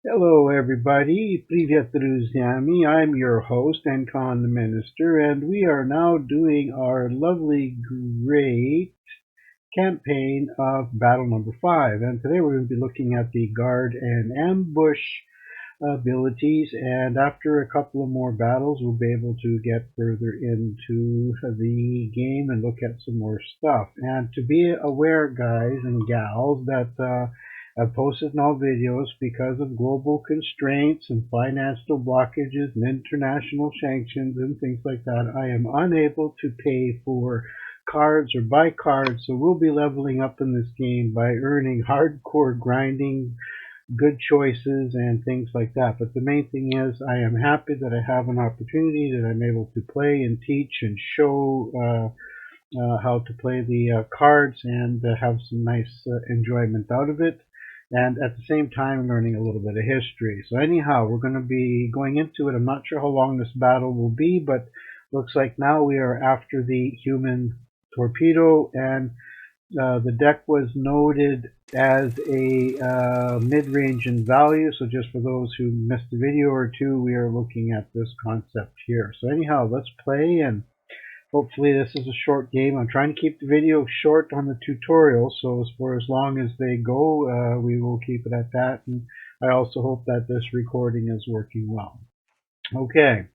Hello, everybody. Привет, друзьями. I'm your host, Ancon the Minister, and we are now doing our lovely, great campaign of battle number 5. And today we're going to be looking at the guard and ambush abilities, and after a couple of more battles, we'll be able to get further into the game and look at some more stuff. And to be aware, guys and gals, that I've posted no videos because of global constraints and financial blockages and international sanctions and things like that. I am unable to pay for cards or buy cards, so we'll be leveling up in this game by earning hardcore grinding good choices and things like that. But the main thing is I am happy that I have an opportunity that I'm able to play and teach and show how to play the cards and have some nice enjoyment out of it. And at the same time, learning a little bit of history. So anyhow, we're going to be going into it. I'm not sure how long this battle will be, but looks like now we are after the human torpedo, and the deck was noted as a mid-range in value, so just for those who missed a video or two, we are looking at this concept here. So anyhow, let's play, and hopefully this is a short game. I'm trying to keep the video short on the tutorial, so for as long as they go, we will keep it at that, and I also hope that this recording is working well. Okay,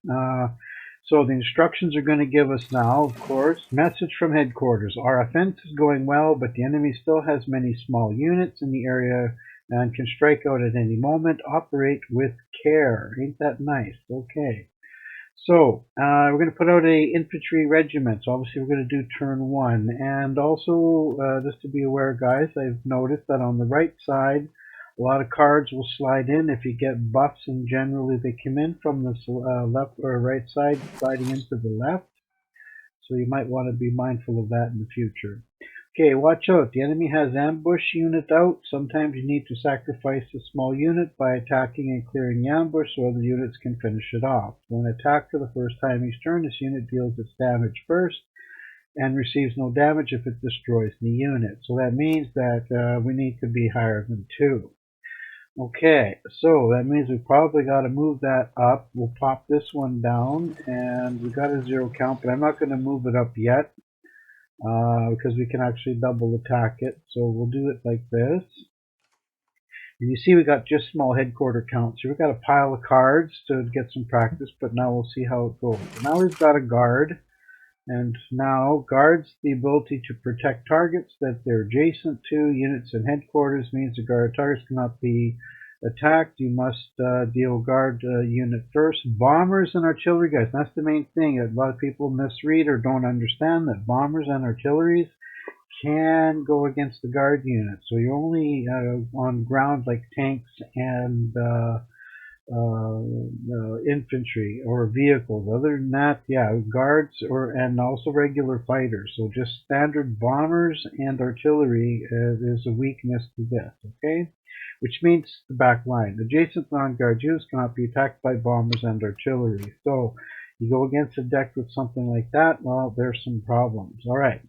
so the instructions are going to give us now, of course. Message from headquarters. Our offense is going well, but the enemy still has many small units in the area and can strike out at any moment. Operate with care. Ain't that nice? Okay. So we're going to put out a infantry regiment. So obviously we're going to do turn 1. And also, just to be aware, guys, I've noticed that on the right side, a lot of cards will slide in if you get buffs, and generally they come in from the left or right side, sliding into the left. So you might want to be mindful of that in the future. Okay, watch out. The enemy has ambush unit out. Sometimes you need to sacrifice a small unit by attacking and clearing the ambush so other units can finish it off. When attacked for the first time each turn, this unit deals its damage first and receives no damage if it destroys the unit. So that means that we need to be higher than 2. Okay, so that means we probably got to move that up. We'll pop this one down, and we got a 0 count, but I'm not going to move it up yet because we can actually double attack it. So we'll do it like this. And you see we got just small headquarter counts. So we've got a pile of cards to get some practice, but now we'll see how it goes. Now we've got a guard. And now guards the ability to protect targets that they're adjacent to. Units in headquarters means the guard targets cannot be attacked. You must deal guard unit first. Bombers and artillery, guys, that's the main thing. A lot of people misread or don't understand that bombers and artilleries can go against the guard unit. So you're only on ground like tanks and infantry or vehicles. Other than that, yeah, guards and also regular fighters. So just standard bombers and artillery is a weakness to this. Okay, which means the back line. Adjacent non-guard units cannot be attacked by bombers and artillery. So you go against a deck with something like that, well, there's some problems. All right.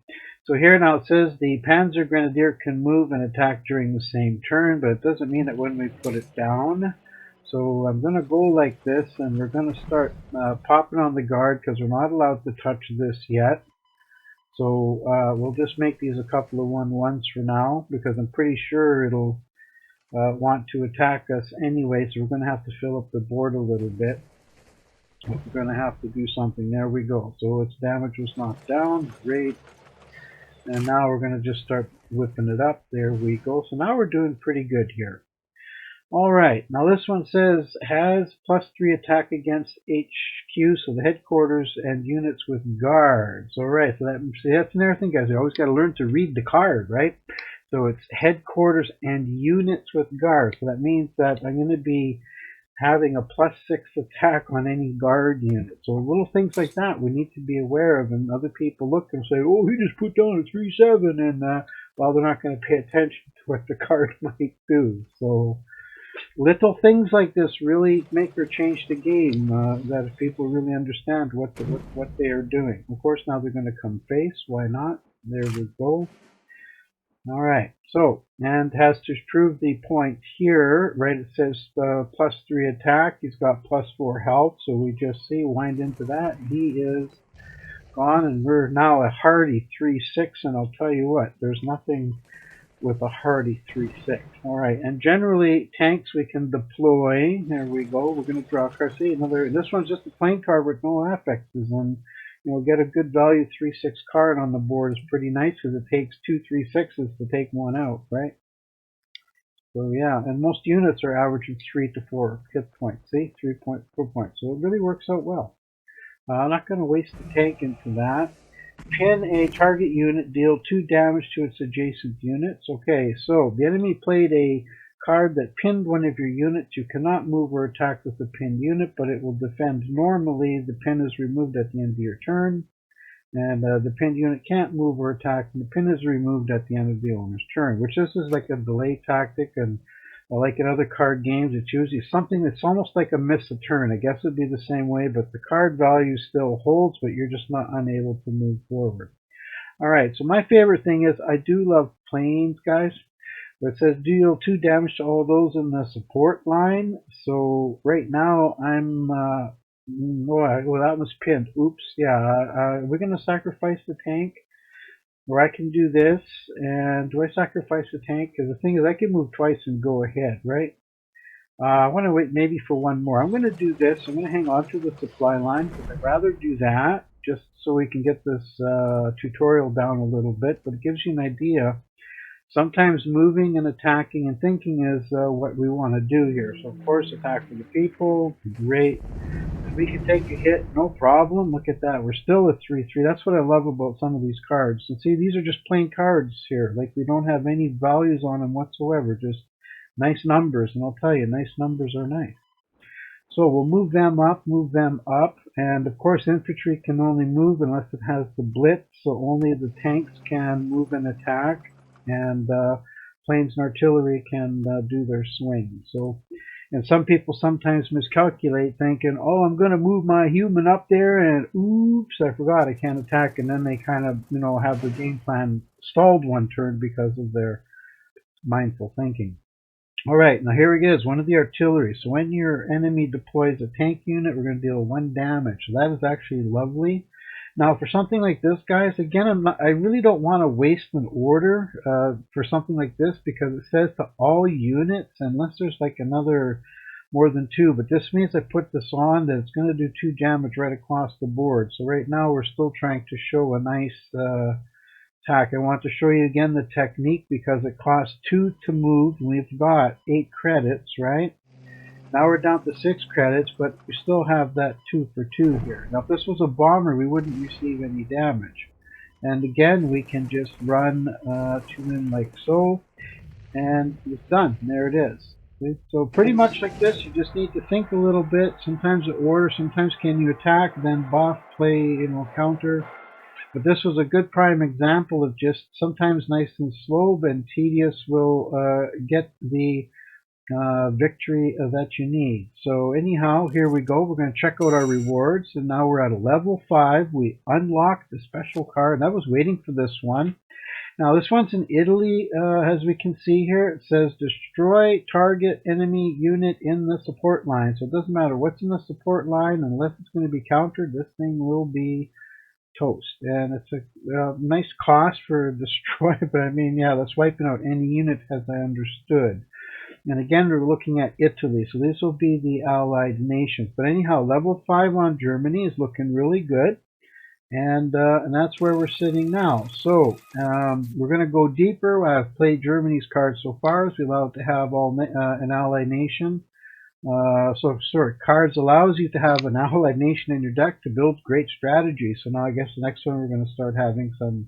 So here now it says the Panzer Grenadier can move and attack during the same turn, but it doesn't mean that when we put it down. So I'm going to go like this, and we're going to start popping on the guard because we're not allowed to touch this yet. So we'll just make these a couple of 1-1s for now because I'm pretty sure it'll want to attack us anyway. So we're going to have to fill up the board a little bit. We're going to have to do something. There we go. So its damage was knocked down. Great. And now we're going to just start whipping it up. There we go. So now we're doing pretty good here. Alright, now this one says has +3 attack against HQ, so the headquarters and units with guards. Alright, so that's another thing, guys. You always got to learn to read the card, right? So it's headquarters and units with guards. So that means that I'm going to be having a +6 attack on any guard unit. So little things like that we need to be aware of, and other people look and say, oh, he just put down a 3-7, and well, they're not going to pay attention to what the card might do. So little things like this really make or change the game, that if people really understand what they are doing. Of course, now they're going to come face. Why not? There we go. All right, so, and has to prove the point here, right? It says +3 attack. He's got +4 health, so we just see, wind into that. He is gone, and we're now a hardy 3/6, and I'll tell you what, there's nothing with a hardy 3/6. All right, and generally tanks we can deploy. There we go. We're going to draw a card. See, another. This one's just a plain card with no affixes, and get a good value 3/6 card on the board is pretty nice because it takes 2 3/6s to take one out, right? So yeah, and most units are averaging 3 to 4 hit points. See, 3.4 points. So it really works out well. I'm not going to waste the tank into that. Pin a target unit, deal 2 damage to its adjacent units. Okay, so the enemy played a card that pinned one of your units. You cannot move or attack with the pinned unit, but it will defend normally. The pin is removed at the end of your turn, and the pinned unit can't move or attack, and the pin is removed at the end of the owner's turn, which this is like a delay tactic, and like in other card games, it's usually something that's almost like a miss a turn. I guess it'd be the same way, but the card value still holds, but you're just not unable to move forward. All right, so my favorite thing is I do love planes, guys. It says deal 2 damage to all those in the support line. So right now I'm, oh, that was pinned. Oops, yeah. We're going to sacrifice the tank. Or I can do this, and do I sacrifice the tank? Because the thing is, I can move twice and go ahead, right? I want to wait maybe for one more. I'm going to do this. I'm going to hang on to the supply line, because I'd rather do that, just so we can get this tutorial down a little bit, but it gives you an idea. Sometimes moving and attacking and thinking is what we want to do here. So, of course, attack for the people, great. We can take a hit, no problem. Look at that. We're still at 3/3. That's what I love about some of these cards. And see, these are just plain cards here. Like, we don't have any values on them whatsoever. Just nice numbers. And I'll tell you, nice numbers are nice. So we'll move them up, and of course infantry can only move unless it has the blitz, so only the tanks can move and attack, and planes and artillery can do their swing. So, and some people sometimes miscalculate, thinking, oh, I'm going to move my human up there, and oops, I forgot I can't attack, and then they kind of, have their game plan stalled one turn because of their mindful thinking. All right, now here it is, one of the artillery. So when your enemy deploys a tank unit, we're going to deal 1 damage. So that is actually lovely. Now for something like this, guys, again, I really don't want to waste an order for something like this, because it says to all units, unless there's like another more than 2. But this means I put this on that it's going to do 2 damage right across the board. So right now we're still trying to show a nice attack. I want to show you again the technique, because it costs 2 to move. We've got 8 credits, right? Now we're down to 6 credits, but we still have that 2 for 2 here. Now if this was a bomber, we wouldn't receive any damage. And again, we can just run 2 in like so, and it's done. There it is. So pretty much like this, you just need to think a little bit. Sometimes the order, sometimes can you attack, then buff, play, counter. But this was a good prime example of just sometimes nice and slow, and tedious will get the victory that you need. So anyhow, here we go. We're going to check out our rewards, and now we're at a level 5. We unlocked the special card. I was waiting for this one. Now this one's in Italy, as we can see here. It says destroy target enemy unit in the support line. So it doesn't matter what's in the support line, unless it's going to be countered, this thing will be toast. And it's a nice cost for destroy, but I mean, yeah, that's wiping out any unit, as I understood. And again, we're looking at Italy, so this will be the Allied nations. But anyhow, level 5 on Germany is looking really good, and that's where we're sitting now. So we're going to go deeper. I've played Germany's cards so far, so we allow it to have all an Allied nation. Cards allows you to have an allied nation in your deck to build great strategy. So now I guess the next one we're going to start having some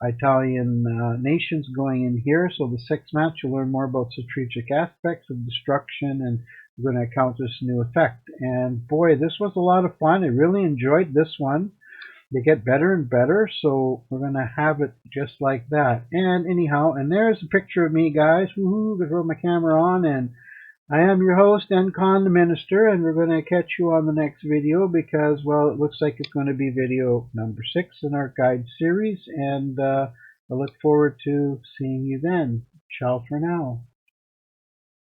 Italian nations going in here. So the 6th match, you'll learn more about strategic aspects of destruction, and we're going to account this new effect. And boy, this was a lot of fun. I really enjoyed this one. They get better and better, so we're going to have it just like that. And anyhow, and there's a picture of me, guys. Woohoo, I throw my camera on, and I am your host, Encon the Minister, and we're going to catch you on the next video, because, well, it looks like it's going to be video number 6 in our guide series, and I look forward to seeing you then. Ciao for now.